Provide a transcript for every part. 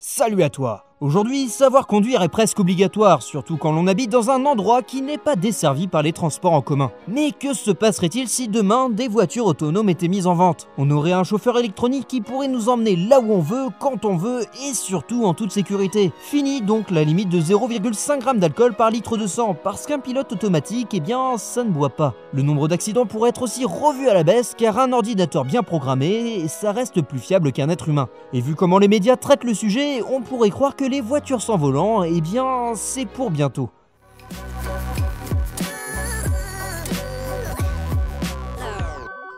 Salut à toi! Aujourd'hui, savoir conduire est presque obligatoire, surtout quand l'on habite dans un endroit qui n'est pas desservi par les transports en commun. Mais que se passerait-il si demain, des voitures autonomes étaient mises en vente? On aurait un chauffeur électronique qui pourrait nous emmener là où on veut, quand on veut, et surtout en toute sécurité. Fini donc la limite de 0,5 g d'alcool par litre de sang, parce qu'un pilote automatique, eh bien, ça ne boit pas. Le nombre d'accidents pourrait être aussi revu à la baisse, car un ordinateur bien programmé, ça reste plus fiable qu'un être humain. Et vu comment les médias traitent le sujet, on pourrait croire que les voitures sans volant, eh bien, c'est pour bientôt.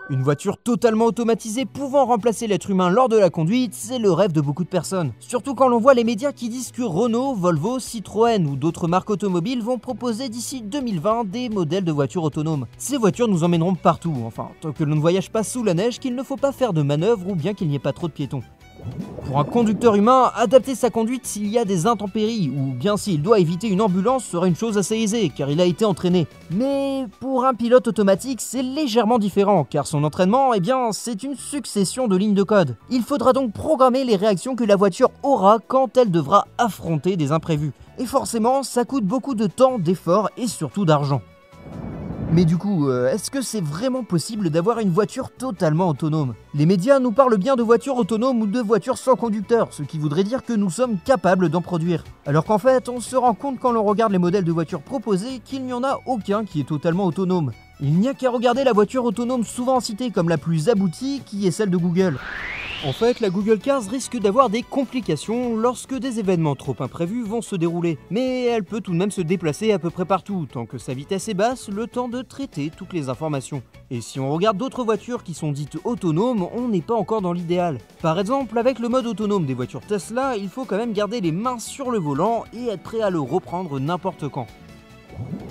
Une voiture totalement automatisée pouvant remplacer l'être humain lors de la conduite, c'est le rêve de beaucoup de personnes. Surtout quand l'on voit les médias qui disent que Renault, Volvo, Citroën ou d'autres marques automobiles vont proposer d'ici 2020 des modèles de voitures autonomes. Ces voitures nous emmèneront partout, enfin, tant que l'on ne voyage pas sous la neige, qu'il ne faut pas faire de manœuvre ou bien qu'il n'y ait pas trop de piétons. Pour un conducteur humain, adapter sa conduite s'il y a des intempéries ou bien s'il doit éviter une ambulance sera une chose assez aisée car il a été entraîné. Mais pour un pilote automatique, c'est légèrement différent car son entraînement, eh bien, c'est une succession de lignes de code. Il faudra donc programmer les réactions que la voiture aura quand elle devra affronter des imprévus. Et forcément, ça coûte beaucoup de temps, d'efforts et surtout d'argent. Mais du coup, est-ce que c'est vraiment possible d'avoir une voiture totalement autonome? Les médias nous parlent bien de voitures autonomes ou de voitures sans conducteur, ce qui voudrait dire que nous sommes capables d'en produire. Alors qu'en fait, on se rend compte quand l'on regarde les modèles de voitures proposés qu'il n'y en a aucun qui est totalement autonome. Il n'y a qu'à regarder la voiture autonome souvent citée comme la plus aboutie, qui est celle de Google. En fait, la Google Cars risque d'avoir des complications lorsque des événements trop imprévus vont se dérouler. Mais elle peut tout de même se déplacer à peu près partout, tant que sa vitesse est basse, le temps de traiter toutes les informations. Et si on regarde d'autres voitures qui sont dites autonomes, on n'est pas encore dans l'idéal. Par exemple, avec le mode autonome des voitures Tesla, il faut quand même garder les mains sur le volant et être prêt à le reprendre n'importe quand.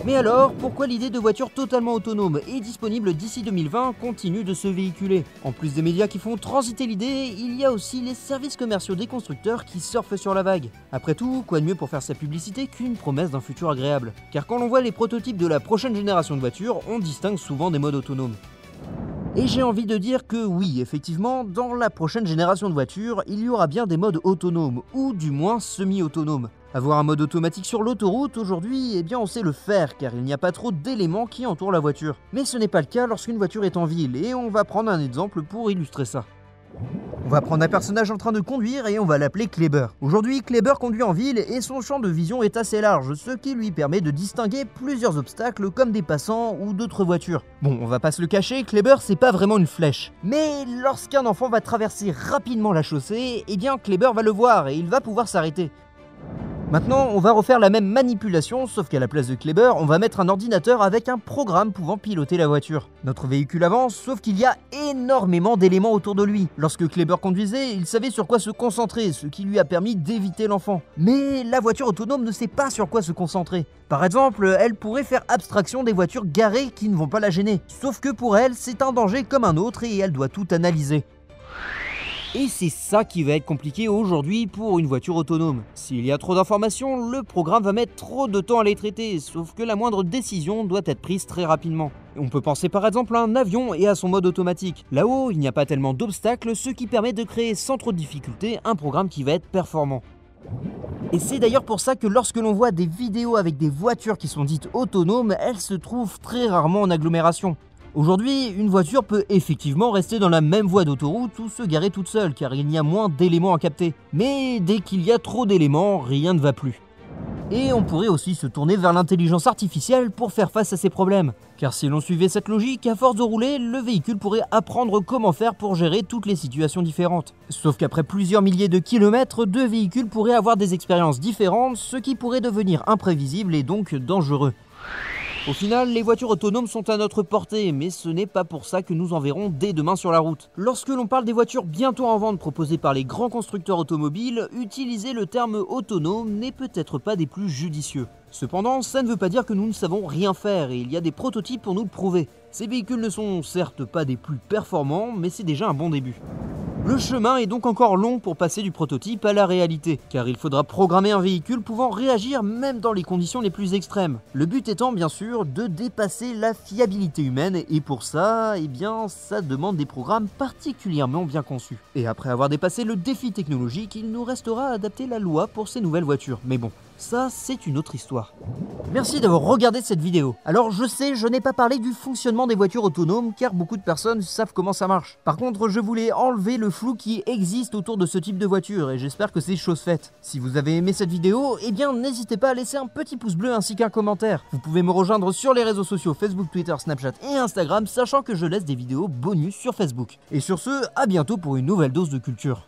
Mais alors, pourquoi l'idée de voiture totalement autonome et disponible d'ici 2020 continue de se véhiculer? En plus des médias qui font transiter l'idée, il y a aussi les services commerciaux des constructeurs qui surfent sur la vague. Après tout, quoi de mieux pour faire sa publicité qu'une promesse d'un futur agréable? Car quand l'on voit les prototypes de la prochaine génération de voitures, on distingue souvent des modes autonomes. Et j'ai envie de dire que oui, effectivement, dans la prochaine génération de voitures, il y aura bien des modes autonomes, ou du moins semi-autonomes. Avoir un mode automatique sur l'autoroute aujourd'hui, eh bien on sait le faire car il n'y a pas trop d'éléments qui entourent la voiture. Mais ce n'est pas le cas lorsqu'une voiture est en ville et on va prendre un exemple pour illustrer ça. On va prendre un personnage en train de conduire et on va l'appeler Kleber. Aujourd'hui, Kleber conduit en ville et son champ de vision est assez large, ce qui lui permet de distinguer plusieurs obstacles comme des passants ou d'autres voitures. Bon, on va pas se le cacher, Kleber c'est pas vraiment une flèche. Mais lorsqu'un enfant va traverser rapidement la chaussée, eh bien Kleber va le voir et il va pouvoir s'arrêter. Maintenant, on va refaire la même manipulation, sauf qu'à la place de Kleber, on va mettre un ordinateur avec un programme pouvant piloter la voiture. Notre véhicule avance, sauf qu'il y a énormément d'éléments autour de lui. Lorsque Kleber conduisait, il savait sur quoi se concentrer, ce qui lui a permis d'éviter l'enfant. Mais la voiture autonome ne sait pas sur quoi se concentrer. Par exemple, elle pourrait faire abstraction des voitures garées qui ne vont pas la gêner. Sauf que pour elle, c'est un danger comme un autre et elle doit tout analyser. Et c'est ça qui va être compliqué aujourd'hui pour une voiture autonome. S'il y a trop d'informations, le programme va mettre trop de temps à les traiter, sauf que la moindre décision doit être prise très rapidement. On peut penser par exemple à un avion et à son mode automatique. Là-haut, il n'y a pas tellement d'obstacles, ce qui permet de créer sans trop de difficulté un programme qui va être performant. Et c'est d'ailleurs pour ça que lorsque l'on voit des vidéos avec des voitures qui sont dites autonomes, elles se trouvent très rarement en agglomération. Aujourd'hui, une voiture peut effectivement rester dans la même voie d'autoroute ou se garer toute seule car il y a moins d'éléments à capter. Mais dès qu'il y a trop d'éléments, rien ne va plus. Et on pourrait aussi se tourner vers l'intelligence artificielle pour faire face à ces problèmes. Car si l'on suivait cette logique, à force de rouler, le véhicule pourrait apprendre comment faire pour gérer toutes les situations différentes. Sauf qu'après plusieurs milliers de kilomètres, deux véhicules pourraient avoir des expériences différentes, ce qui pourrait devenir imprévisible et donc dangereux. Au final, les voitures autonomes sont à notre portée, mais ce n'est pas pour ça que nous en verrons dès demain sur la route. Lorsque l'on parle des voitures bientôt en vente proposées par les grands constructeurs automobiles, utiliser le terme autonome n'est peut-être pas des plus judicieux. Cependant, ça ne veut pas dire que nous ne savons rien faire et il y a des prototypes pour nous le prouver. Ces véhicules ne sont certes pas des plus performants, mais c'est déjà un bon début. Le chemin est donc encore long pour passer du prototype à la réalité, car il faudra programmer un véhicule pouvant réagir même dans les conditions les plus extrêmes. Le but étant bien sûr de dépasser la fiabilité humaine, et pour ça, eh bien, ça demande des programmes particulièrement bien conçus. Et après avoir dépassé le défi technologique, il nous restera à adapter la loi pour ces nouvelles voitures. Mais bon, ça, c'est une autre histoire. Merci d'avoir regardé cette vidéo. Alors je sais, je n'ai pas parlé du fonctionnement des voitures autonomes car beaucoup de personnes savent comment ça marche. Par contre, je voulais enlever le flou qui existe autour de ce type de voiture et j'espère que c'est chose faite. Si vous avez aimé cette vidéo, eh bien n'hésitez pas à laisser un petit pouce bleu ainsi qu'un commentaire. Vous pouvez me rejoindre sur les réseaux sociaux Facebook, Twitter, Snapchat et Instagram, sachant que je laisse des vidéos bonus sur Facebook. Et sur ce, à bientôt pour une nouvelle dose de culture.